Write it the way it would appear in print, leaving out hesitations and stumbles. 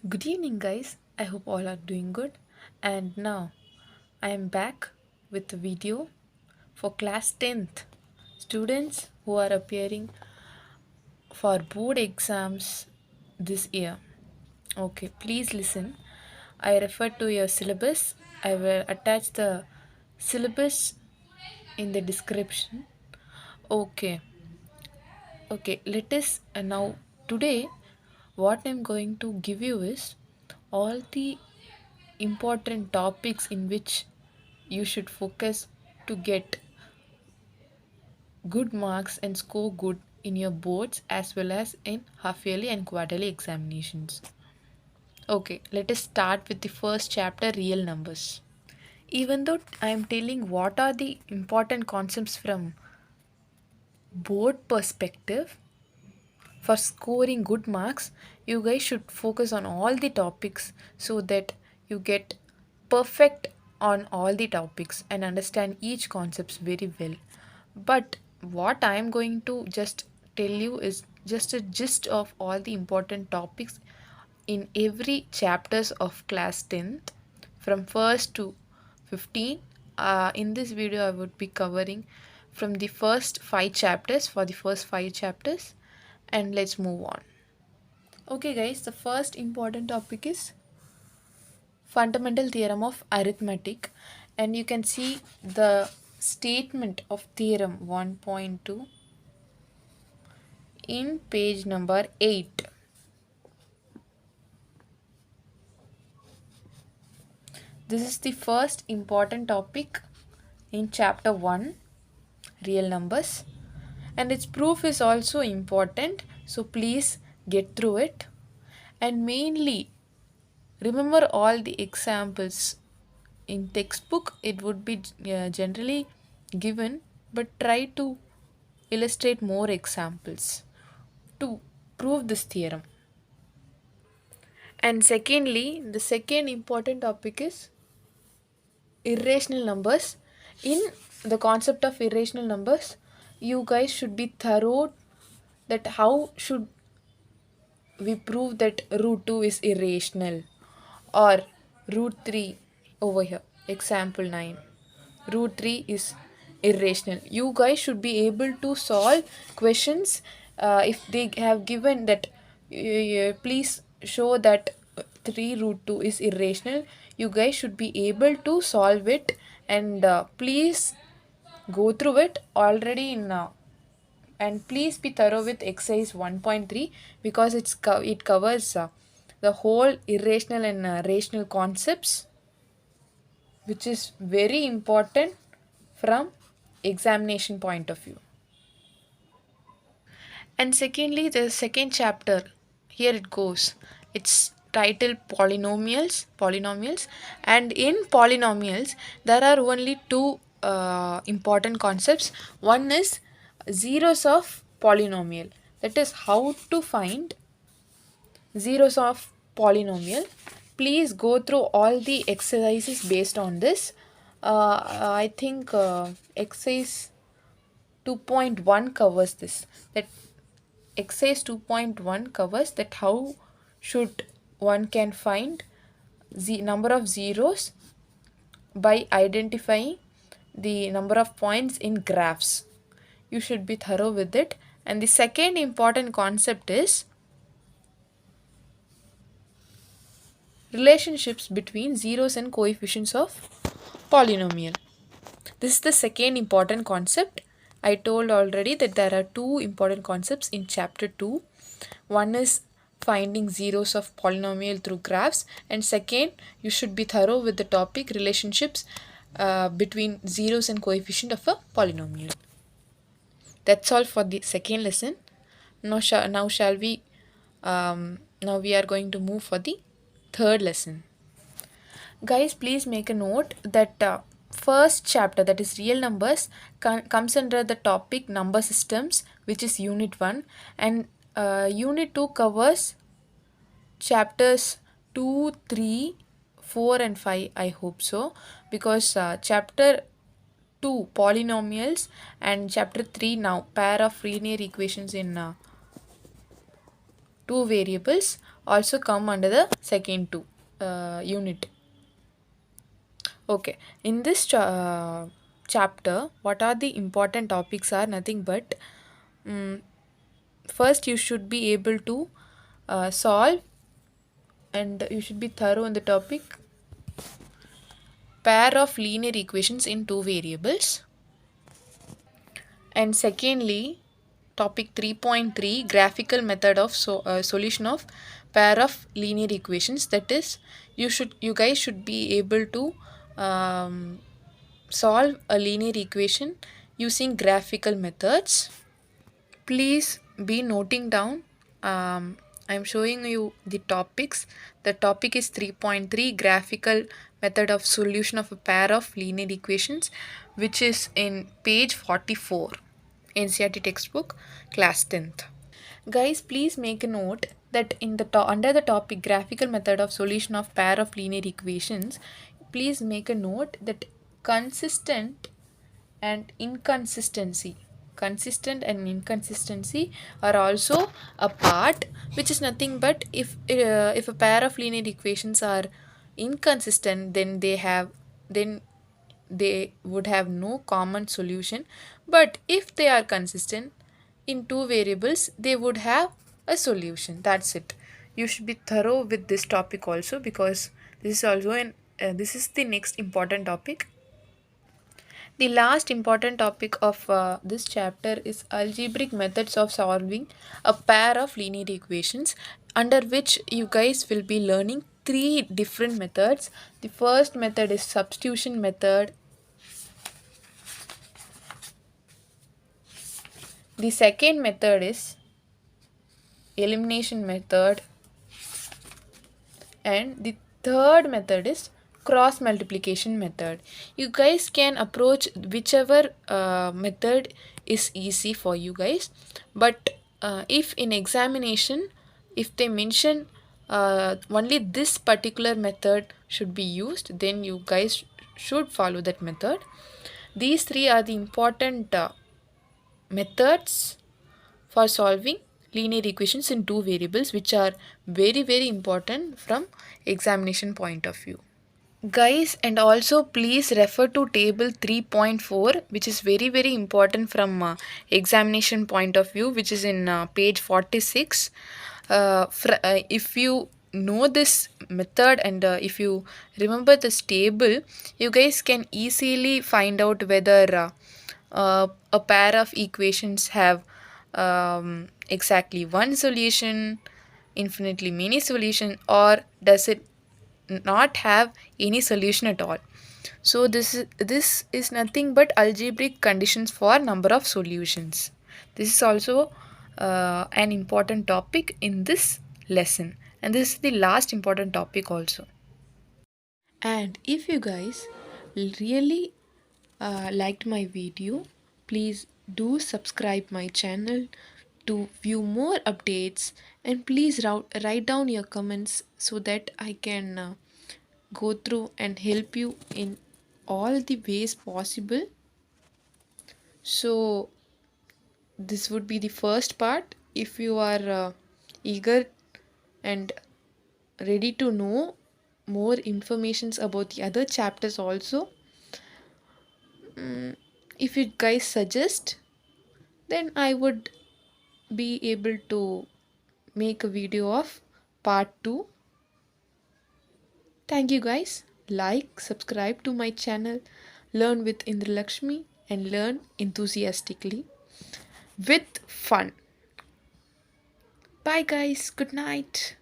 Good evening, guys. I hope all are doing good. And now I am back with a video for class 10th students who are appearing for board exams this year. Okay, please listen. I refer to your syllabus. I will attach the syllabus in the description. Okay, okay, let us now today what I'm going to give you is all the important topics in which you should focus to get good marks and score good in your boards as well as in half yearly and quarterly examinations. Okay, let us start with the first chapter, real numbers. Even though I am telling what are the important concepts from board perspective, for scoring good marks, you guys should focus on all the topics so that you get perfect on all the topics and understand each concepts very well. But what I am going to just tell you is just a gist of all the important topics in every chapters of class 10th from first to 15. In this video I would be covering from the first 5 chapters for the first 5 chapters, and let's move on. Okay guys, the first important topic is fundamental theorem of arithmetic, and you can see the statement of theorem 1.2 in page number 8. This is the first important topic in chapter 1, real numbers, and its proof is also important, so please get through it. And mainly remember all the examples. In textbook it would be generally given, but try to illustrate more examples to prove this theorem. And secondly, the second important topic is irrational numbers. In the concept of irrational numbers, you guys should be thorough that how should we prove that root 2 is irrational, or root 3 over here, example 9, root 3 is irrational. You guys should be able to solve questions if they have given that please show that 3 root 2 is irrational. You guys should be able to solve it, and please go through it already in and please be thorough with exercise 1.3 because it covers the whole irrational and rational concepts, which is very important from examination point of view. And secondly, the second chapter, here it goes. It's titled polynomials, and in polynomials there are only two important concepts. One is zeros of polynomial, that is how to find zeros of polynomial. Please go through all the exercises based on this. I think exercise 2.1 covers this. That exercise 2.1 covers that how should one can find the number of zeros by identifying the number of points in graphs. You should be thorough with it. And the second important concept is relationships between zeros and coefficients of polynomial. This is the second important concept. I told already that there are two important concepts in chapter 2. One is finding zeros of polynomial through graphs, and second, you should be thorough with the topic relationships between zeros and coefficient of a polynomial. That's all for the second lesson. Now shall we now we are going to move for the third lesson. Guys, please make a note that first chapter, that is real numbers, comes under the topic number systems, which is unit 1, and unit 2 covers chapters 2, 3, 4 and 5. I hope so, because chapter 2 polynomials and chapter 3 now pair of linear equations in two variables also come under the second two unit. Okay, in this chapter, what are the important topics are nothing but first you should be able to solve, and you should be thorough in the topic pair of linear equations in two variables. And secondly, topic 3.3 graphical method of solution of pair of linear equations. That is, you guys should be able to um, solve a linear equation using graphical methods. Please be noting down. I'm showing you the topics. The topic is 3.3 graphical method of solution of a pair of linear equations, which is in page 44, NCERT textbook, class 10th. Guys, please make a note that in the under the topic graphical method of solution of pair of linear equations, please make a note that consistent and inconsistency consistent and inconsistency are also a part, which is nothing but if a pair of linear equations are inconsistent, then they would have no common solution. But if they are consistent in two variables, they would have a solution. That's it. You should be thorough with this topic also, because this is also an this is the next important topic. The last important topic of this chapter is algebraic methods of solving a pair of linear equations, under which you guys will be learning three different methods. The first method is substitution method. The second method is elimination method, and the third method is cross multiplication method. You guys can approach whichever method is easy for you guys, but if in examination, if they mention only this particular method should be used, then you guys should follow that method. These three are the important methods for solving linear equations in two variables, which are very important from examination point of view. Guys, and also please refer to table 3.4, which is very important from examination point of view, which is in page 46. If you know this method, and if you remember this table, you guys can easily find out whether a pair of equations have exactly one solution, infinitely many solution, or does it not have any solution at all. So this is nothing but algebraic conditions for number of solutions. This is also an important topic in this lesson, and this is the last important topic also. And if you guys really liked my video, please do subscribe my channel to view more updates, and please write down your comments so that I can go through and help you in all the ways possible. So this would be the first part. If you are eager and ready to know more informations about the other chapters also, if you guys suggest, then I would be able to make a video of part 2. Thank you guys. Like, subscribe to my channel, learn with Indra Lakshmi, and learn enthusiastically with fun. Bye guys. Good night.